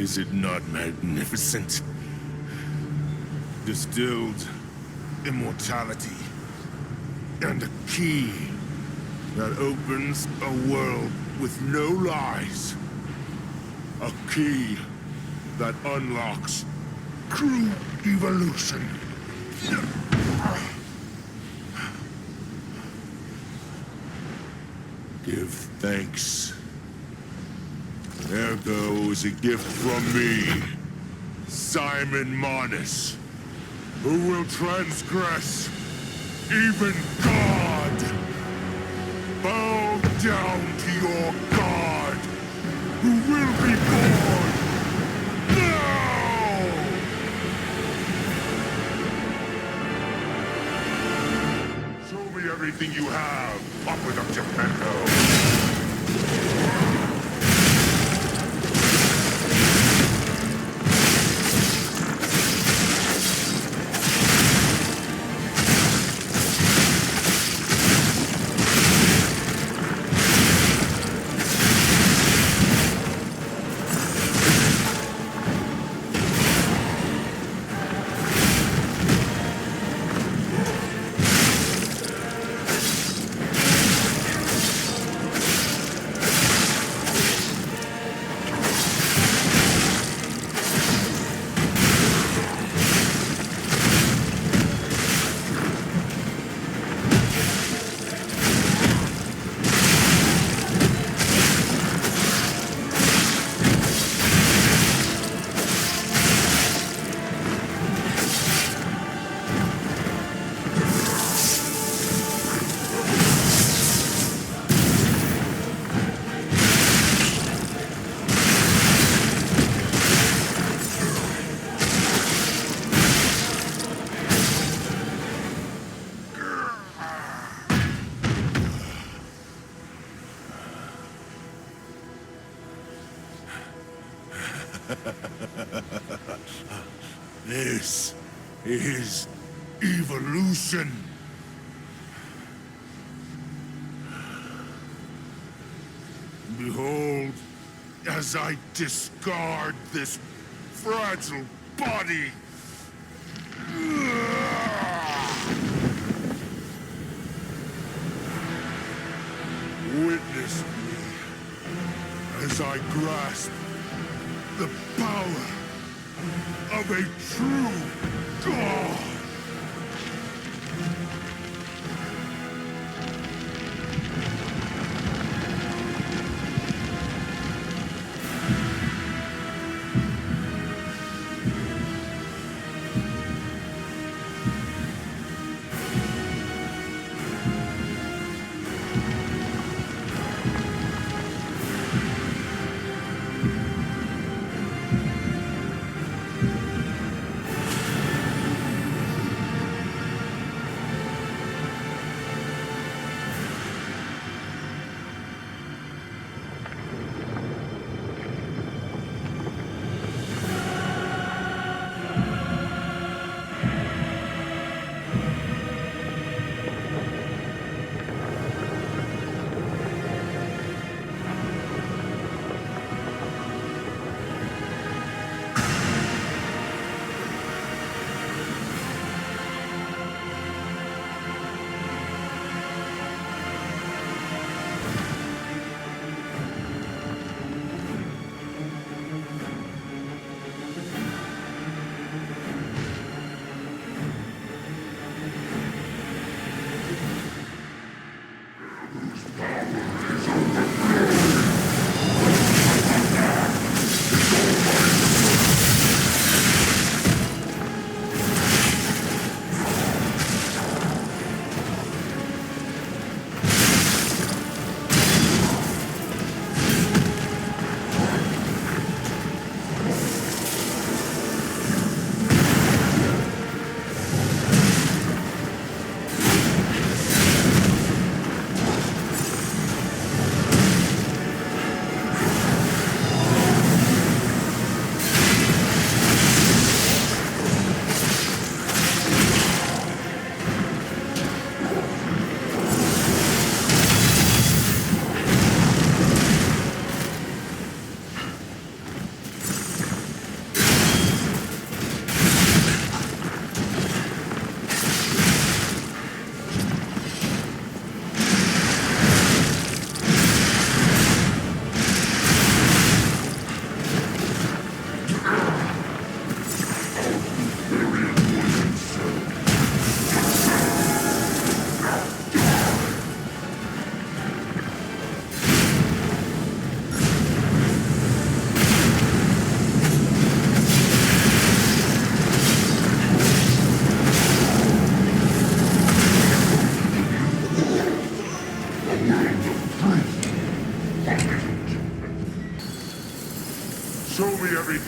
Is it not magnificent? Distilled immortality and a key that opens a world with no lies. A key that unlocks true evolution. Give thanks. Ergo is a gift from me, Simon Manus, who will transgress even God. Bow down to your God, who will be born now! Show me everything you have, up with Geppetto. This is evolution. Behold, as I discard this fragile body. Witness me as I grasp the power of a true God.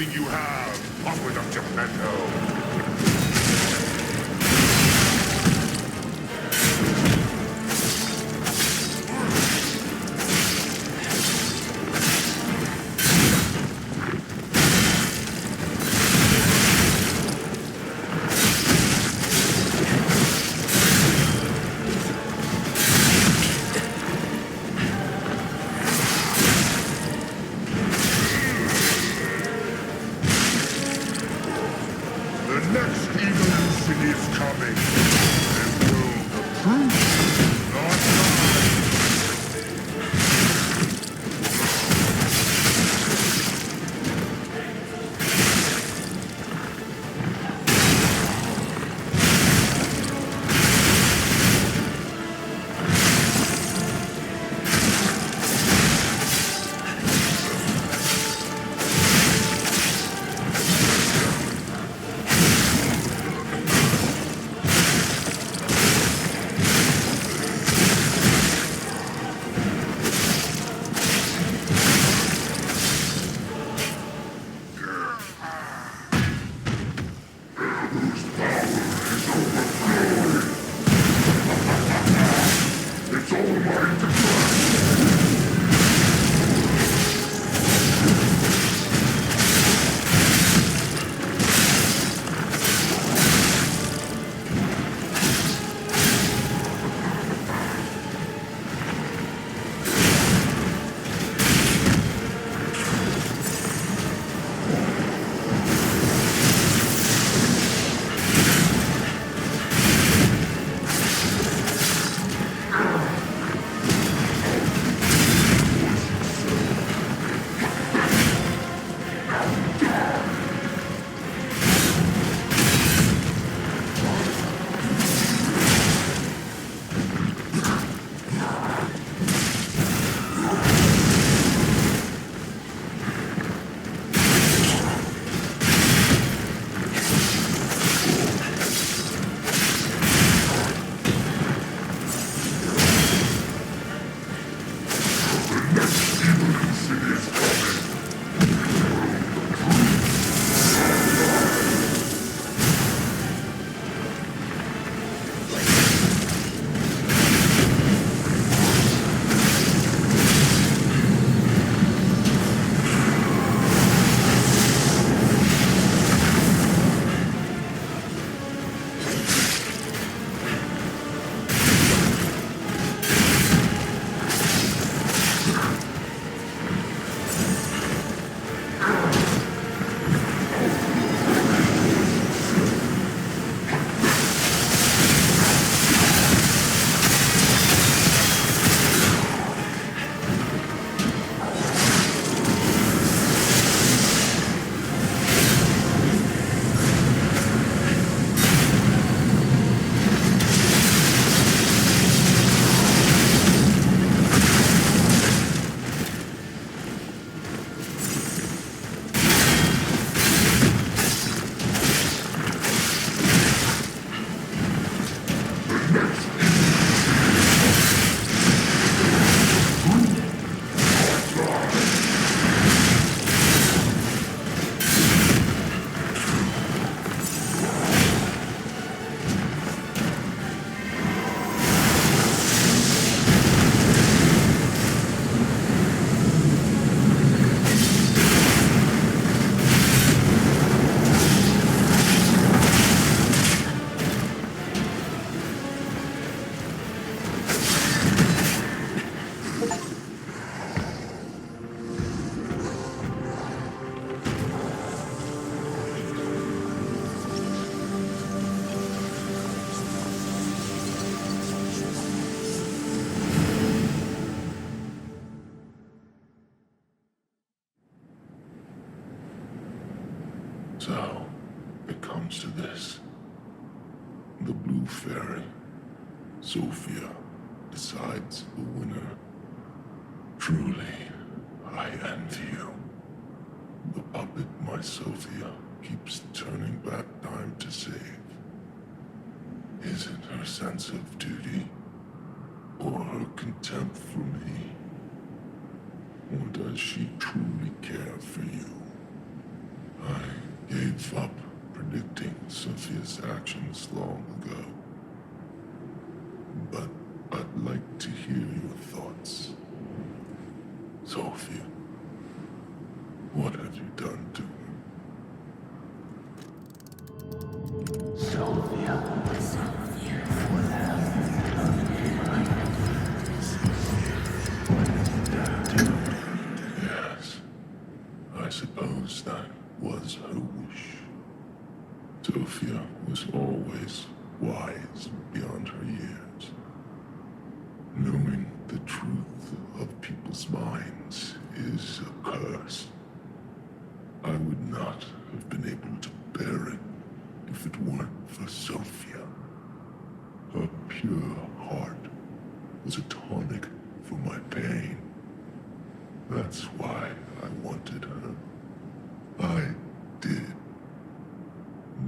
everything you have. Upward up Geppetto. The next evolution is coming. And will the proof not lie? It's all mine to grasp. So, it comes to this. The Blue Fairy, Sophia, decides the winner. Truly, I envy you. The puppet, my Sophia, keeps turning back time to save. Is it her sense of duty, or her contempt for me? Or does she truly care for you? I gave up predicting Sophia's actions long ago. But I'd like to hear your thoughts. Sophia, what have you done to her? Sophia. Yes, I suppose that was her wish. Sophia was always wise beyond her years. Knowing the truth of people's minds is a curse. I would not have been able to bear it if it weren't for Sophia. Her pure heart was a tonic for my pain. That's why I wanted her. I did.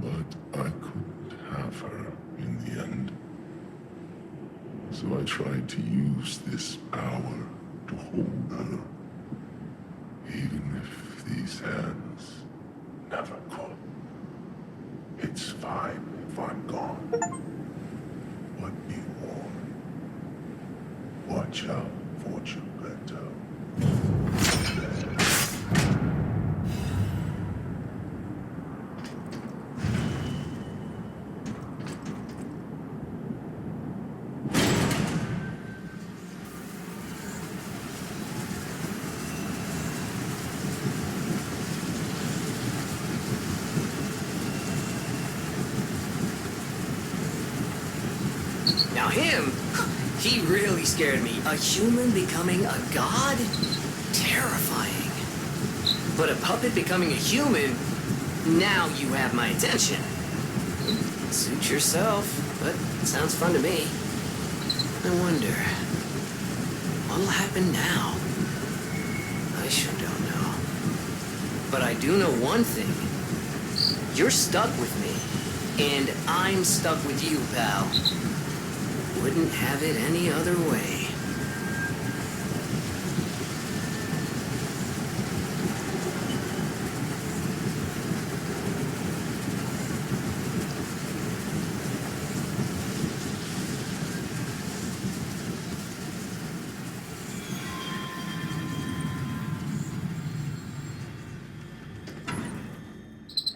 But I couldn't have her in the end. So I tried to use this power to hold her. Even if these hands never could. It's fine if I'm gone. But be warned. Watch out for Geppetto. Now him, he really scared me. A human becoming a god? Terrifying. But a puppet becoming a human? Now you have my attention. Suit yourself, but it sounds fun to me. I wonder, what'll happen now? I sure don't know. But I do know one thing. You're stuck with me, and I'm stuck with you, pal. Wouldn't have it any other way.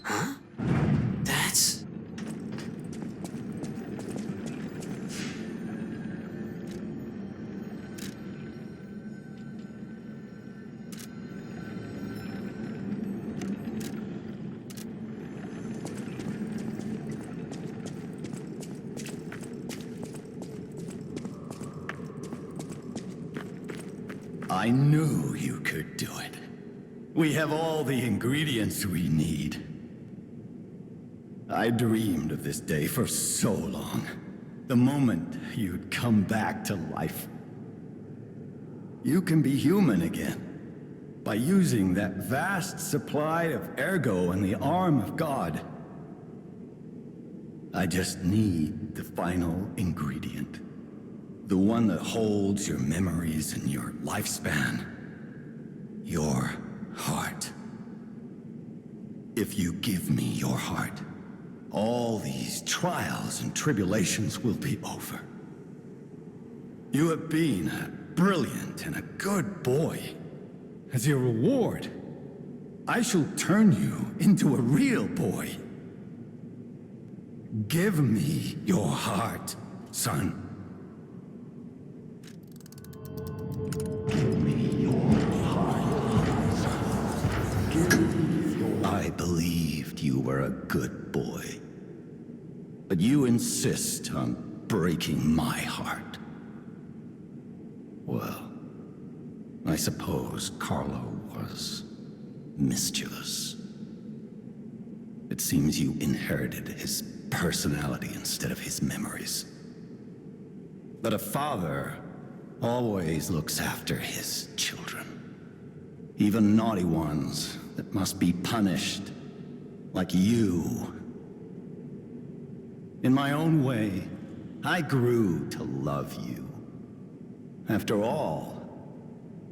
Huh? That's... I knew you could do it. We have all the ingredients we need. I dreamed of this day for so long. The moment you'd come back to life. You can be human again. By using that vast supply of ergo in the arm of God. I just need the final ingredient. The one that holds your memories and your lifespan. Your heart. If you give me your heart, all these trials and tribulations will be over. You have been a brilliant and a good boy. As your reward, I shall turn you into a real boy. Give me your heart, son. Give me your heart, son. Give me your... I believed you were a good boy. But you insist on breaking my heart. Well, I suppose Carlo was mischievous. It seems you inherited his personality instead of his memories. But a father always looks after his children. Even naughty ones that must be punished, like you. In my own way, I grew to love you. After all,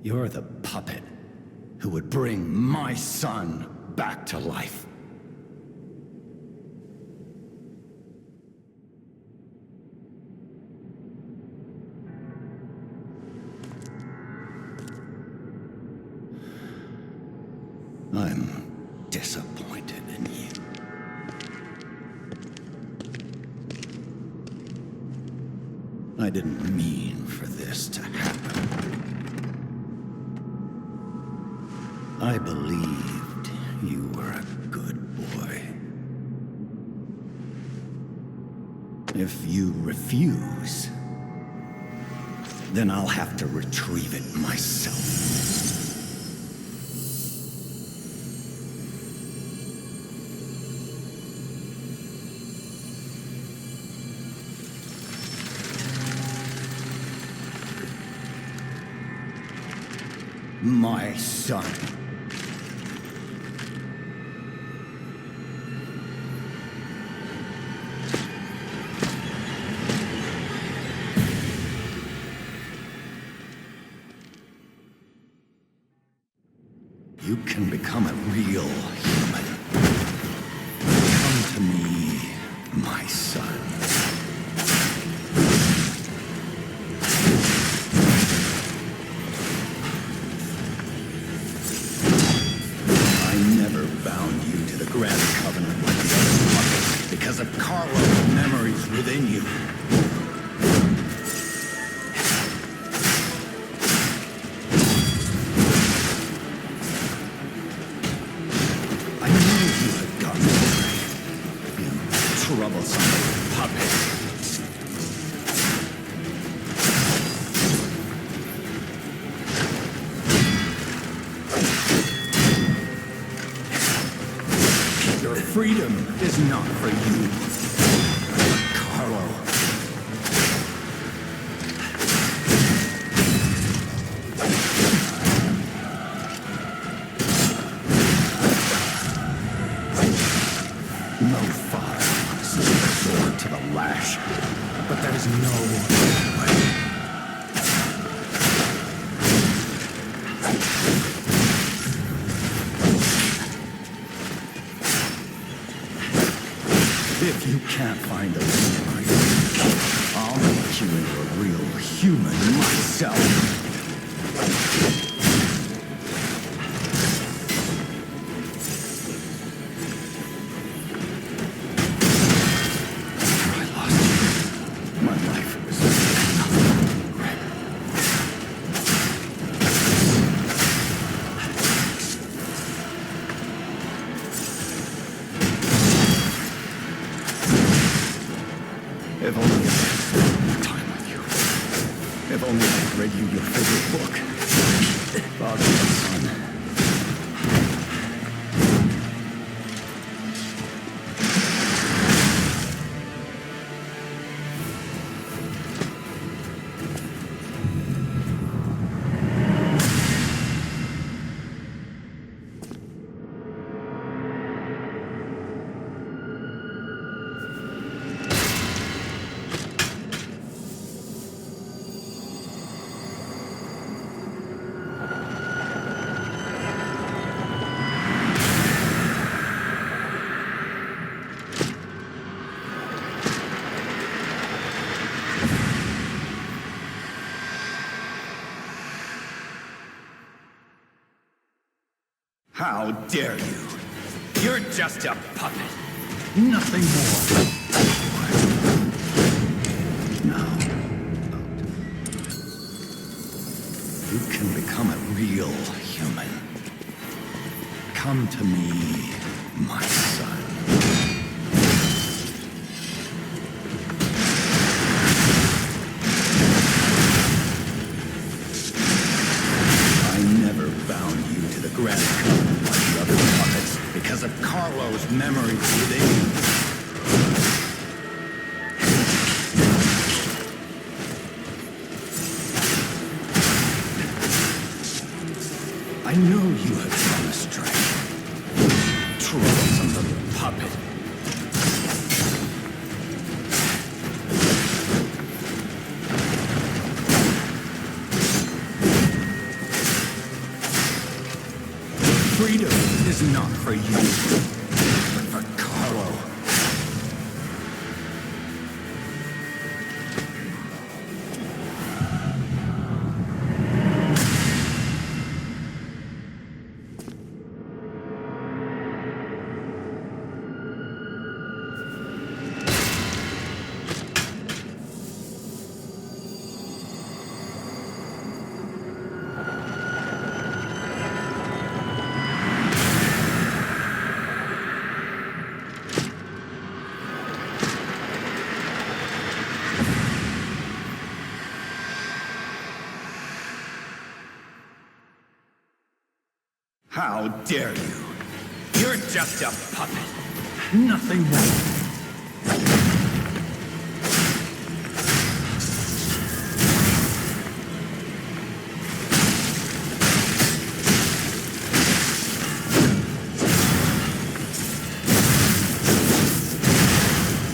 you're the puppet who would bring my son back to life. I'm disappointed in you. I didn't mean for this to happen. I believed you were a good boy. If you refuse, then I'll have to retrieve it myself. My son. You can become a real human. Come to me, my son. Grand Covenant like the other puppets because of Carlo's memories within you. I knew you had gotten away, you troublesome puppet. Freedom is not for you, Carlo. No father wants to resort to the lash, but there's no way. If you can't find those memories, I'll make you into a real human myself. After I lost you, my life was nothing but regret. If only I had spent more time with you. If only I had read you your favorite book. Father and Son. How dare you? You're just a puppet. Nothing more. Now, you can become a real human. Come to me, my son. Grand Covenant like the other puppets because of Carlo's memories within you. I knew you had gone astray. Troublesome little puppet. Freedom is is not for you, but for Carlo. How dare you? You're just a puppet. Nothing more.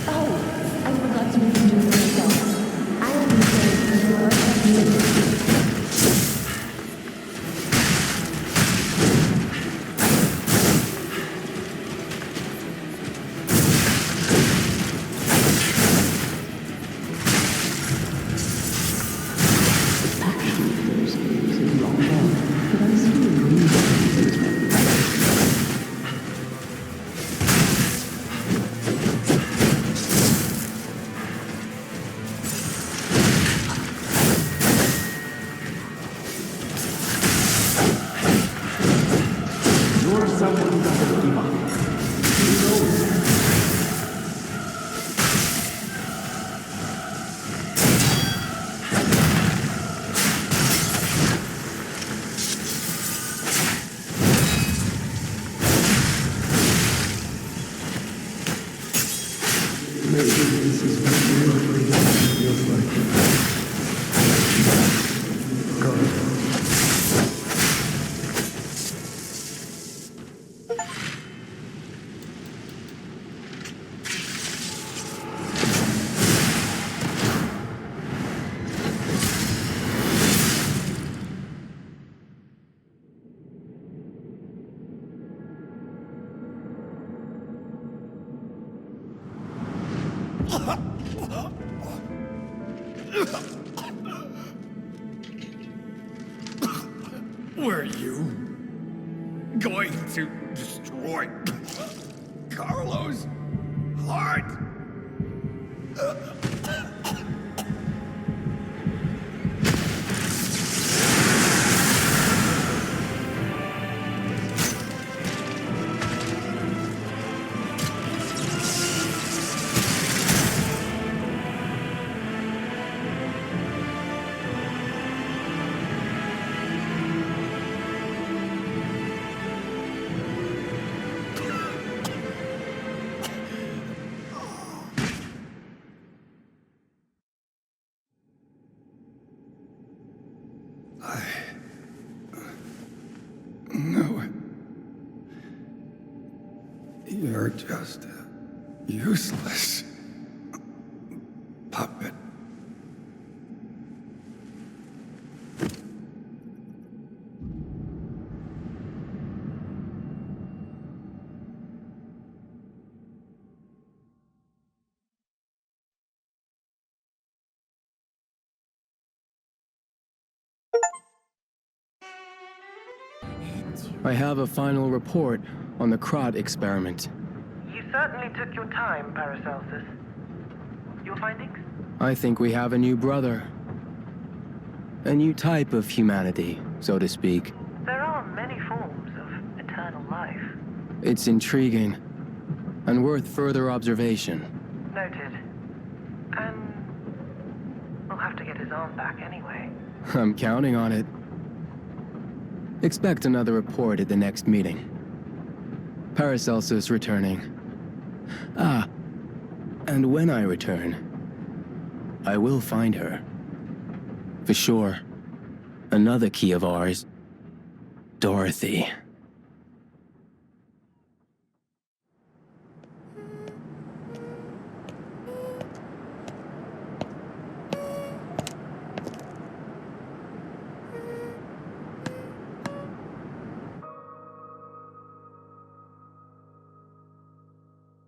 Oh, I forgot to introduce myself. I am the You're someone who doesn't give up. You know that. Maybe this is what real freedom feels like. Go. Were you going to destroy Carlo's heart? No. You're just a useless puppet. I have a final report on the Krat experiment. You certainly took your time, Paracelsus. Your findings? I think we have a new brother. A new type of humanity, so to speak. There are many forms of eternal life. It's intriguing and worth further observation. Noted. And we'll have to get his arm back anyway. I'm counting on it. Expect another report at the next meeting. Paracelsus returning. Ah, and when I return, I will find her. For sure. Another key of ours. Dorothy.